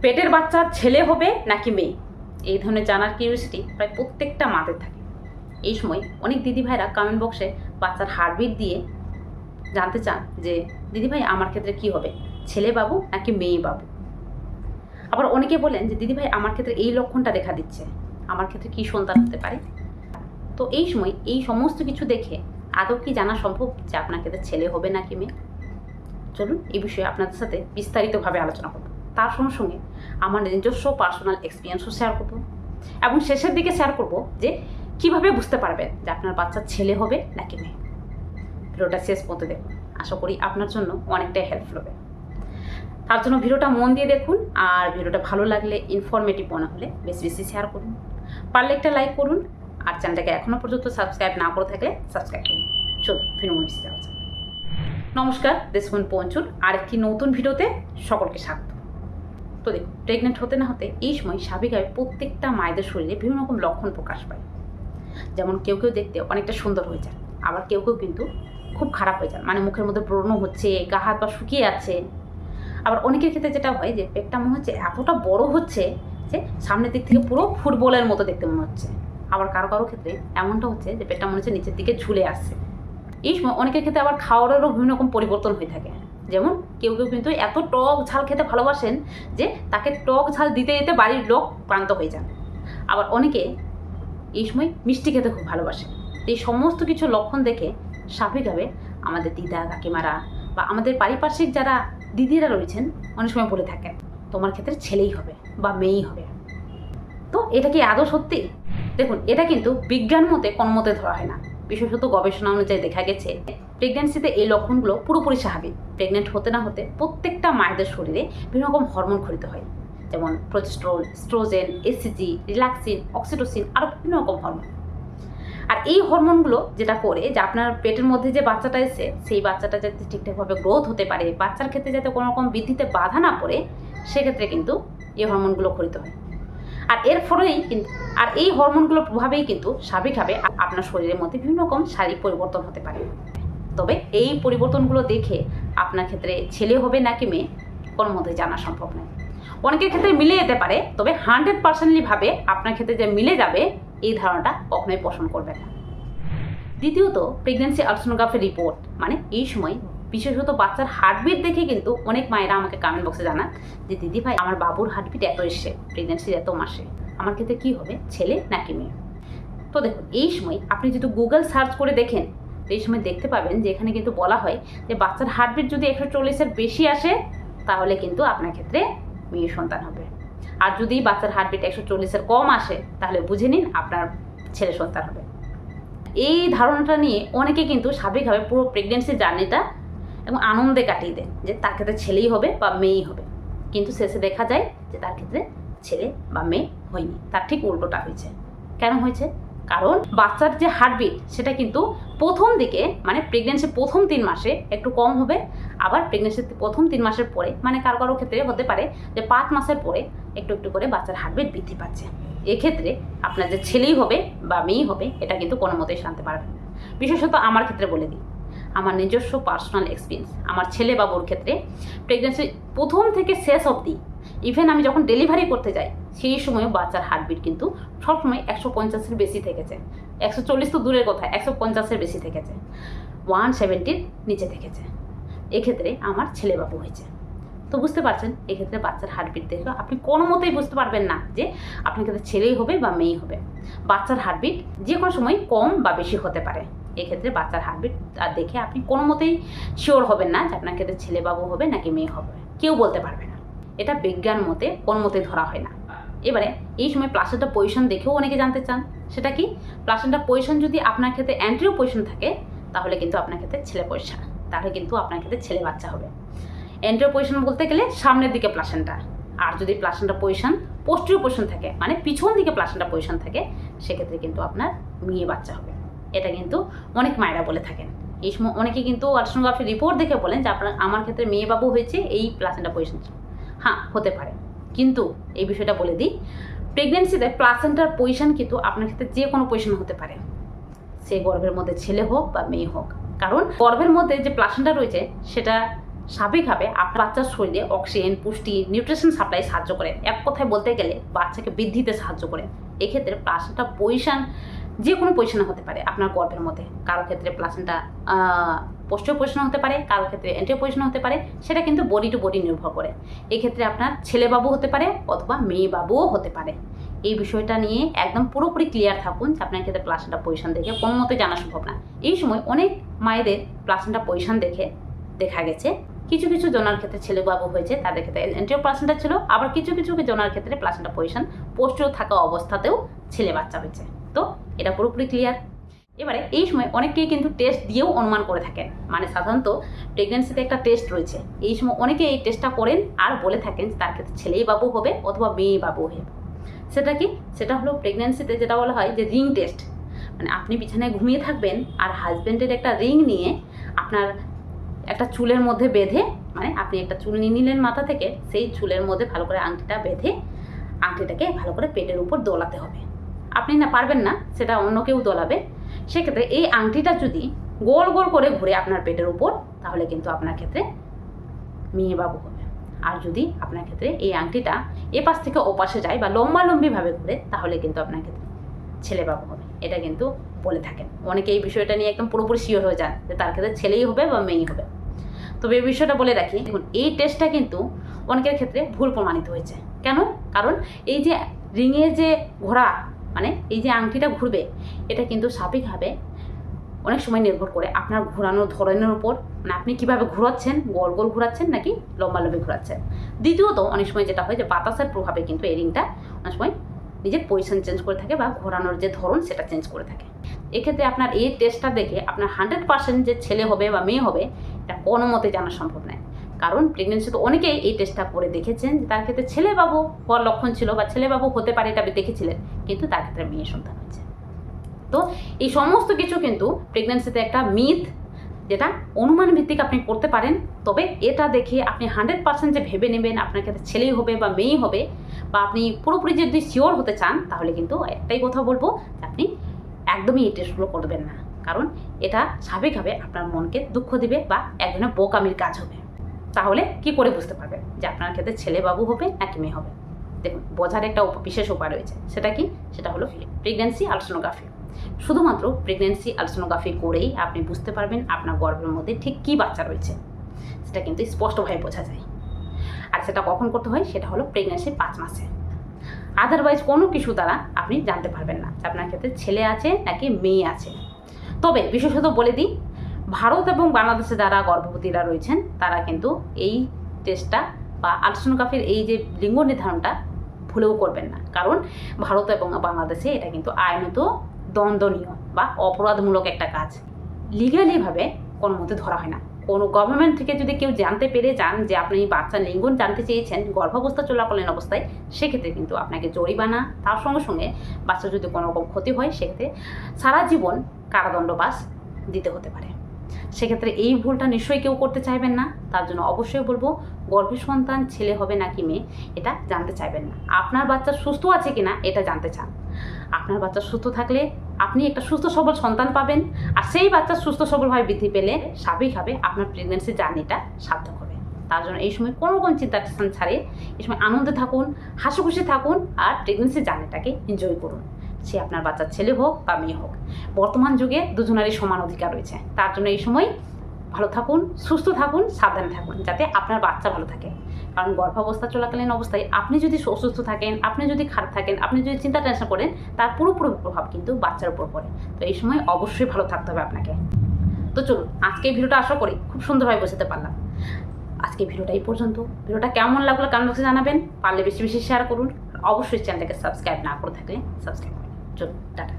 পেটের বাচ্চা ছেলে হবে নাকি মেয়ে, এই ধরনের জানার কিউরিওসিটি প্রায় প্রত্যেকটা মাদের থাকে। এই সময় অনেক দিদিভাইরা কমেন্ট বক্সে বাচ্চার হার্টবিট দিয়ে জানতে চান যে দিদিভাই আমার ক্ষেত্রে কি হবে, ছেলে বাবু নাকি মেয়ে বাবু। আবার অনেকে বলেন যে দিদিভাই আমার ক্ষেত্রে এই লক্ষণটা দেখা দিচ্ছে, আমার ক্ষেত্রে কি সন্তান হতে পারে। তো এই সময় এই সমস্ত কিছু দেখে আদৌ কি জানা সম্ভব যে আপনার ক্ষেত্রে ছেলে হবে নাকি মেয়ে। চলুন এই বিষয়ে আপনাদের সাথে বিস্তারিতভাবে আলোচনা করব, তার সঙ্গে সঙ্গে আমার নিজস্ব পার্সোনাল এক্সপিরিয়েন্সও শেয়ার করব এবং শেষের দিকে শেয়ার করব যে কিভাবে বুঝতে পারবেন যে আপনার বাচ্চা ছেলে হবে নাকি মেয়ে। ভিডিওটা শেষ পর্যন্ত দেখুন, আশা করি আপনার জন্য অনেকটাই হেল্পফুল হবে। তার জন্য ভিডিওটা মন দিয়ে দেখুন, আর ভিডিওটা ভালো লাগলে ইনফরমেটিভ মনে হলে বেশি বেশি শেয়ার করুন, পারলে একটা লাইক করুন, আর চ্যানেলটাকে এখনও পর্যন্ত সাবস্ক্রাইব না করে থাকলে সাবস্ক্রাইব করুন। চলুন ভিডিও মনে দেওয়া যাক। নমস্কার, দেশমন পঞ্চুর আরেকটি নতুন ভিডিওতে সকলকে স্বাগত। তো দেখুন, প্রেগনেন্ট হতে না হতে এই সময় স্বাভাবিকভাবে প্রত্যেকটা মায়েদের শরীরে বিভিন্ন রকম লক্ষণ প্রকাশ পায়। যেমন কেউ কেউ দেখতে অনেকটা সুন্দর হয়ে যায়, আবার কেউ কেউ কিন্তু খুব খারাপ হয়ে যান, মানে মুখের মধ্যে ব্রণ হচ্ছে, গা হাত পা শুকিয়ে আছে। আবার অনেকের ক্ষেত্রে যেটা হয় যে পেটটা মনে হচ্ছে এতটা বড় হচ্ছে যে সামনের দিক থেকে পুরো ফুটবলের মতো দেখতে মনে হচ্ছে। আবার কারো কারো ক্ষেত্রে এমনটা হচ্ছে যে পেটটা মনে হচ্ছে নিচের দিকে ঝুলে আসছে। এই সময় অনেকের ক্ষেত্রে আবার খাওয়ারেরও বিভিন্ন রকম পরিবর্তন হয়ে থাকে। যেমন কেউ কেউ কিন্তু এত টক ঝাল খেতে ভালোবাসেন যে তাকে টক ঝাল দিতে দিতে বাড়ির লোক ক্লান্ত হয়ে যান। আবার অনেকে এই সময় মিষ্টি খেতে খুব ভালোবাসে। এই সমস্ত কিছু লক্ষণ দেখে স্বাভাবিকভাবে আমাদের দিদা কাকিমারা বা আমাদের পারিপার্শ্বিক যারা দিদিরা রয়েছেন অনেক সময় বলে থাকেন তোমার ক্ষেত্রে ছেলেই হবে বা মেয়েই হবে। তো এটা কি আদৌ সত্যি? দেখুন, এটা কিন্তু বিজ্ঞান মতে কোনো মতে ধরা হয় না। বিশেষত গবেষণা অনুযায়ী দেখা গেছে প্রেগনেন্সিতে এই লক্ষণগুলো পুরোপুরি স্বাভাবিক। প্রেগনেন্ট হতে না হতে প্রত্যেকটা মায়েদের শরীরে বিভিন্ন রকম হরমোন ক্ষরিত হয়, যেমন progesterone, oestrogen, ACG, relaxin, oxytocin, আরও বিভিন্ন রকম হরমোন। আর এই হরমোনগুলো যেটা করে যে আপনার পেটের মধ্যে যে বাচ্চাটা এসে সেই বাচ্চাটা যাতে ঠিকঠাকভাবে গ্রোথ হতে পারে, বাচ্চার ক্ষেত্রে যাতে কোনো রকম বৃদ্ধিতে বাধা না পড়ে, সেক্ষেত্রে কিন্তু এই হরমোনগুলো ক্ষরিত হয়। আর এর ফলেই কিন্তু এই হরমোনগুলোর প্রভাবেই কিন্তু স্বাভাবিকভাবে আপনার শরীরের মধ্যে বিভিন্ন রকম শারীরিক পরিবর্তন হতে পারে। তবে এই পরিবর্তনগুলো দেখে আপনার ক্ষেত্রে ছেলে হবে নাকি মেয়ে কোনো মতে জানা সম্ভব নয়। অনেকের ক্ষেত্রে মিলে যেতে পারে, তবে 100% ভাবে আপনার ক্ষেত্রে যে মিলে যাবে এই ধারণাটা কখনোই পোষণ করবে না। দ্বিতীয়ত, প্রেগনেন্সি আলট্রাসোনোগ্রাফি রিপোর্ট, মানে এই সময় বিশেষত বাচ্চার হার্টবিট দেখে কিন্তু অনেক মায়েরা আমাকে কমেন্ট বক্সে জানান যে দিদি ভাই আমার বাবুর হার্টবিট এত এসছে প্রেগনেন্সির এত মাসে, আমার ক্ষেত্রে কী হবে, ছেলে নাকি মেয়ে। তো দেখুন, এই সময় আপনি যদি গুগল সার্চ করে দেখেন তো এই সময় দেখতে পাবেন যে এখানে কিন্তু বলা হয় যে বাচ্চার হার্টবিট যদি 140-এর বেশি আসে তাহলে কিন্তু আপনার ক্ষেত্রে মেয়ে সন্তান হবে, আর যদি বাচ্চার হার্টবিট 140-এর কম আসে তাহলে বুঝে নিন আপনার ছেলে সন্তান হবে। এই ধারণাটা নিয়ে অনেকে কিন্তু স্বাভাবিকভাবে পুরো প্রেগনেন্সি জার্নিটা এবং আনন্দে কাটিয়ে দেন যে তার ক্ষেত্রে ছেলেই হবে বা মেয়েই হবে, কিন্তু শেষে দেখা যায় যে তার ক্ষেত্রে ছেলে বা মেয়ে হয়নি, তার ঠিক উল্টোটা হয়েছে। কেন হয়েছে? কারণ বাচ্চার যে হার্টবিট সেটা কিন্তু প্রথম দিকে, মানে প্রেগনেন্সির প্রথম 3 মাসে একটু কম হবে, আবার প্রেগনেন্সির প্রথম 3 মাসের পরে, মানে কারো কারো ক্ষেত্রে হতে পারে যে 5 মাসের পরে একটু একটু করে বাচ্চার হার্টবিট বৃদ্ধি পাচ্ছে। এক্ষেত্রে আপনার যে ছেলেই হবে বা মেয়েই হবে এটা কিন্তু কোনো মতেই জানতে পারবেন না। বিশেষত আমার ক্ষেত্রে বলে দিই, আমার নিজস্ব পার্সোনাল এক্সপিরিয়েন্স, আমার ছেলে বাবুর ক্ষেত্রে প্রেগনেন্সি প্রথম থেকে শেষ অবধি, ইভেন আমি যখন ডেলিভারি করতে যাই সেই সময়ও বাচ্চার হার্টবিট কিন্তু সবসময় 150-এর বেশি থেকেছে। 140 তো দূরের কথা, 150-এর বেশি থেকেছে, 170-র নিচে থেকেছে। এক্ষেত্রে আমার ছেলে বাবু হয়েছে। তো বুঝতে পারছেন, এক্ষেত্রে বাচ্চার হার্টবিট দেখে আপনি কোনো মতেই বুঝতে পারবেন না যে আপনার ক্ষেত্রে ছেলেই হবে বা মেয়েই হবে। বাচ্চার হার্টবিট যে কোনো সময় কম বা বেশি হতে পারে। এক্ষেত্রে বাচ্চার হার্টবিট দেখে আপনি কোনো মতেই শিওর হবেন না যে আপনার ক্ষেত্রে ছেলে বাবু হবে নাকি মেয়ে হবে, কেউ বলতে পারবে না। এটা বিজ্ঞান মতে কোনো মতেই ধরা হয় না। এবারে এই সময় প্লাসেন্টা পজিশন দেখেও অনেকে জানতে চান, সেটা কি, প্লাসেন্টা পজিশন যদি আপনার ক্ষেত্রে অ্যান্টিরিয়র পজিশন থাকে তাহলে কিন্তু আপনার ক্ষেত্রে ছেলে পজিশন, তাহলে কিন্তু আপনার ক্ষেত্রে ছেলে বাচ্চা হবে। অ্যান্টিরিয়র পজিশন বলতে গেলে সামনের দিকে প্লাসেন্টা, আর যদি প্লাসেন্টা পজিশন পোস্টেরিয়র পজিশন থাকে, মানে পিছন দিকে প্লাসেন্টা পজিশন থাকে, সেক্ষেত্রে কিন্তু আপনার মেয়ে বাচ্চা হবে। এটা কিন্তু অনেক মায়েরা বলে থাকেন। এই সময় অনেকে কিন্তু আলট্রাসোনোগ্রাফি রিপোর্ট দেখে বলেন যে আমার ক্ষেত্রে মেয়ে বাবু হয়েছে এই প্লাসেন্টা পজিশন। হ্যাঁ, হতে পারে, কিন্তু এই বিষয়টা বলে দিই, প্রেগনেন্সিতে প্লাসেন্টার পজিশন কিন্তু আপনার ক্ষেত্রে যে কোনো পজিশন হতে পারে, সে গর্ভের মধ্যে ছেলে হোক বা মেয়ে হোক। কারণ গর্ভের মধ্যে যে প্লাসেন্টা রয়েছে সেটা স্বাভাবিকভাবে আপনার বাচ্চার শরীরে অক্সিজেন, পুষ্টি, নিউট্রিশন সাপ্লাই সাহায্য করে। এক কথায় বলতে গেলে বাচ্চাকে বৃদ্ধিতে সাহায্য করে। এক্ষেত্রে প্লাসেন্টা পজিশন যে কোনো পজিশনে হতে পারে আপনার গর্ভের মধ্যে। কারো ক্ষেত্রে প্লাসেন্টা পোস্টিও পজিশন হতে পারে, কারো ক্ষেত্রে এন্টিও পজিশন হতে পারে, সেটা কিন্তু বডি টু বডি নির্ভর করে। এক্ষেত্রে আপনার ছেলে বাবু হতে পারে অথবা মেয়ে বাবুও হতে পারে। এই বিষয়টা নিয়ে একদম পুরোপুরি ক্লিয়ার থাকুন যে আপনার ক্ষেত্রে প্লাসেন্টা পজিশন দেখে কোনো মতে জানা সম্ভব না। এই সময় অনেক মায়েদের প্লাসেন্টা পজিশন দেখে দেখা গেছে কিছু কিছু জনার ক্ষেত্রে ছেলে বাবু হয়েছে, তাদের ক্ষেত্রে এন্টিও প্লাসেন্টা ছিল, আবার কিছু কিছু জনার ক্ষেত্রে প্লাসেন্টা পজিশন পোস্টিও থাকা অবস্থাতেও ছেলে বাচ্চা হয়েছে। তো এটা পুরোপুরি ক্লিয়ার। এবারে এই সময় অনেকেই কিন্তু টেস্ট দিয়েও অনুমান করে থাকেন, মানে সাধারণত প্রেগনেন্সিতে একটা টেস্ট রয়েছে। এই সময় অনেকে এই টেস্টটা করেন আর বলে থাকেন তার ক্ষেত্রে ছেলেই বাবু হবে অথবা মেয়ে বাবু হবে। সেটা কি? সেটা হলো প্রেগনেন্সিতে যেটা বলা হয় যে রিং টেস্ট। মানে আপনি বিছানায় ঘুমিয়ে থাকবেন আর হাজব্যান্ডের একটা রিং নিয়ে আপনার একটা চুলের মধ্যে বেঁধে, মানে আপনি একটা চুল নিয়ে নিলেন মাথা থেকে, সেই চুলের মধ্যে ভালো করে আংটিটা বেঁধে আংটিটাকে ভালো করে পেটের উপর দোলাতে হবে। আপনি না পারবেন না, সেটা অন্য কেউ দোলাবে। সেক্ষেত্রে এই আংটিটা যদি গোল গোল করে ঘুরে আপনার পেটের উপর, তাহলে কিন্তু আপনার ক্ষেত্রে মেয়ে বাবু হবে। আর যদি আপনার ক্ষেত্রে এই আংটিটা এপাশ থেকে ওপাশে যায় বা লম্বালম্বিভাবে ঘুরে, তাহলে কিন্তু আপনার ক্ষেত্রে ছেলে বাবু হবে। এটা কিন্তু বলে থাকেন অনেকে। এই বিষয়টা নিয়ে একদম পুরোপুরি শিওর হয়ে যান যে তার ক্ষেত্রে ছেলেই হবে বা মেয়েই হবে। তবে এই বিষয়টা বলে রাখি, দেখুন এই টেস্টটা কিন্তু অনেকের ক্ষেত্রে ভুল প্রমাণিত হয়েছে। কেন? কারণ এই যে রিংয়ের যে ঘোরা, মানে এই যে আংটিটা ঘুরবে, এটা কিন্তু স্বাভাবিকভাবে অনেক সময় নির্ভর করে আপনার ঘোরানোর ধরনের উপর, মানে আপনি কীভাবে ঘোরাচ্ছেন, গোল গোল ঘোরাচ্ছেন নাকি লম্বালম্বি ঘোরাচ্ছেন। দ্বিতীয়ত অনেক সময় যেটা হয় যে বাতাসের প্রভাবে কিন্তু এই রিংটা অনেক সময় নিজের পজিশন চেঞ্জ করে থাকে বা ঘোরানোর যে ধরন সেটা চেঞ্জ করে থাকে। এক্ষেত্রে আপনার এই টেস্টটা দেখে আপনার 100% যে ছেলে হবে বা মেয়ে হবে এটা কোনো মতে জানা সম্ভব নয়। কারণ প্রেগনেন্সিতে অনেকেই এই টেস্টটা করে দেখেছেন যে তার ক্ষেত্রে ছেলে বাবু হওয়ার লক্ষণ ছিল বা ছেলে বাবু হতে পারে এটা দেখেছিলেন, কিন্তু তার ক্ষেত্রে মেয়ে সন্তান হয়েছে। তো এই সমস্ত কিছু কিন্তু প্রেগনেন্সিতে একটা মিথ, যেটা অনুমান ভিত্তিক আপনি করতে পারেন। তবে এটা দেখে আপনি 100% যে ভেবে নেবেন আপনার ক্ষেত্রে ছেলেই হবে বা মেয়েই হবে, বা আপনি পুরোপুরি যদি শিওর হতে চান, তাহলে কিন্তু একটাই কথা বলবো, আপনি একদমই এই টেস্টগুলো করবেন না। কারণ এটা স্বাভাবিকভাবে আপনার মনকে দুঃখ দিবে বা এক ধরনের বোকামির কাজ হবে। তাহলে কি করে বুঝতে পারবেন যে আপনার ক্ষেত্রে ছেলে বাবু হবে নাকি মেয়ে হবে? দেখুন, বোঝার একটা বিশেষ উপায় রয়েছে। সেটা কি? সেটা হলো প্রেগন্যান্সি আলট্রাসোনোগ্রাফি। শুধুমাত্র প্রেগন্যান্সি আলট্রাসোনোগ্রাফি করেই আপনি বুঝতে পারবেন আপনার গর্ভের মধ্যে ঠিক কী বাচ্চা রয়েছে। সেটা কিন্তু স্পষ্টভাবে বোঝা যায়। আর সেটা কখন করতে হয়? সেটা হলো প্রেগন্যান্সির 5 মাসে। আদারওয়াইজ কোনো কিছু দ্বারা আপনি জানতে পারবেন না যে আপনার ক্ষেত্রে ছেলে আছে নাকি মেয়ে আছে। তবে বিশেষত বলে দিই, ভারত এবং বাংলাদেশে যারা গর্ভবতীরা রয়েছেন তারা কিন্তু এই টেস্টটা বা আলট্রাসোনোগ্রাফির এই যে লিঙ্গ নির্ধারণটা ভুলেও করবেন না। কারণ ভারত এবং বাংলাদেশে এটা কিন্তু আইনত দণ্ডনীয় বা অপরাধমূলক একটা কাজ। লিগালিভাবে কোনো মতে ধরা হয় না। কোনো গভর্নমেন্ট থেকে যদি কেউ জানতে পেরে যান যে আপনি বাচ্চার লিঙ্গ জানতে চেয়েছেন গর্ভাবস্থা চলাকালীন অবস্থায়, সেক্ষেত্রে কিন্তু আপনাকে জরিমানা, তার সঙ্গে সঙ্গে বাচ্চার যদি কোনো রকম ক্ষতি হয় সেক্ষেত্রে সারা জীবন কারাদণ্ডবাস দিতে হতে পারে। সেক্ষেত্রে এই ভুলটা নিশ্চয়ই কেউ করতে চাইবেন না। তার জন্য অবশ্যই বলবো, গর্ভের সন্তান ছেলে হবে নাকি মেয়ে এটা জানতে চাইবেন না। আপনার বাচ্চা সুস্থ আছে কিনা এটা জানতে চান। আপনার বাচ্চা সুস্থ থাকলে আপনি একটা সুস্থ সবল সন্তান পাবেন, আর সেই বাচ্চা সুস্থ সবলভাবে বৃদ্ধি পেলে স্বাভাবিকভাবে আপনার প্রেগনেন্সি জার্নিটা সার্থক হবে। তার জন্য এই সময় কোনো রকম চিন্তা টেনশন ছাড়িয়ে এই সময় আনন্দে থাকুন, হাসি খুশি থাকুন, আর প্রেগনেন্সি জার্নিটাকে এনজয় করুন। সে আপনার বাচ্চার ছেলে হোক বা মেয়ে হোক, বর্তমান যুগে দুজনেরই সমান অধিকার রয়েছে। তার জন্য এই সময় ভালো থাকুন, সুস্থ থাকুন, সাবধানে থাকুন, যাতে আপনার বাচ্চা ভালো থাকে। কারণ গর্ভাবস্থা চলাকালীন অবস্থায় আপনি যদি অসুস্থ থাকেন, আপনি যদি খারাপ থাকেন, আপনি যদি চিন্তা টেনশন করেন, তার পুরোপুরি প্রভাব কিন্তু বাচ্চার উপর পড়ে। তো এই সময় অবশ্যই ভালো থাকতে হবে আপনাকে। তো চলুন, আজকে ভিডিওটা আশা করি খুব সুন্দরভাবে বোঝাতে পারলাম। আজকে ভিডিওটা এই পর্যন্ত। ভিডিওটা কেমন লাগলো কমেন্ট বক্সে জানাবেন, পারলে বেশি বেশি শেয়ার করুন। অবশ্যই চ্যানেলটাকে সাবস্ক্রাইব না করে থাকলে সাবস্ক্রাইব করুন। চলুন, টাটা।